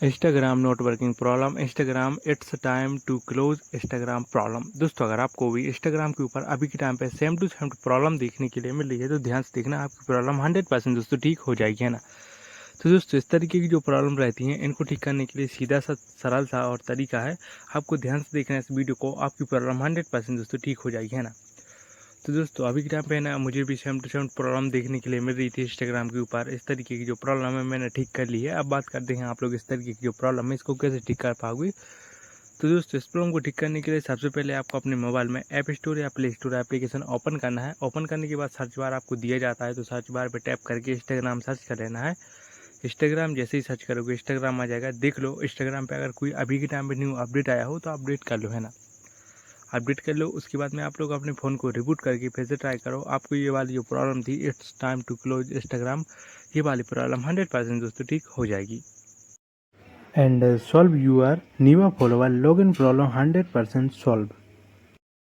Instagram not working problem, Instagram it's time to close Instagram problem. दोस्तों अगर आपको भी इंस्टाग्राम के ऊपर अभी के टाइम पे सेम टू सेम प्रॉब्लम देखने के लिए मिल रही है तो ध्यान से देखना, आपकी प्रॉब्लम 100% दोस्तों ठीक हो जाएगी, है ना। तो दोस्तों इस तरीके की जो प्रॉब्लम रहती हैं इनको ठीक करने के लिए सीधा सा सरल सा और तरीका है, आपको ध्यान से देखना है इस वीडियो को, आपकी प्रॉब्लम 100% दोस्तों ठीक हो जाएगी, है ना। तो दोस्तों अभी के टाइम पे ना मुझे भी सेम टू सेम प्रॉब्लम देखने के लिए मिल रही थी इंस्टाग्राम के ऊपर। इस तरीके की जो प्रॉब्लम है मैंने ठीक कर ली है। अब बात करते हैं आप लोग इस तरीके की जो प्रॉब्लम है इसको कैसे ठीक कर पाओगे। तो दोस्तों इस प्रॉब्लम को ठीक करने के लिए सबसे पहले आपको अपने मोबाइल में ऐप स्टोर या प्ले स्टोर एप्लीकेशन ओपन करना है। ओपन करने के बाद सर्च बार आपको दिया जाता है, तो सर्च बार पे टैप करके इंस्टाग्राम सर्च कर लेना है। इंस्टाग्राम जैसे ही सर्च करोगे इंस्टाग्राम आ जाएगा। देख लो इंस्टाग्राम पे अगर कोई अभी के टाइम पे न्यू अपडेट आया हो तो अपडेट कर लो, है ना। अपडेट कर लो, उसके बाद में आप लोग अपने फ़ोन को रिबूट करके फिर से ट्राई करो। आपको ये वाली जो प्रॉब्लम थी it's time to close Instagram, ये वाली प्रॉब्लम 100% दोस्तों ठीक हो जाएगी। And solve your new follower login problem 100% solve.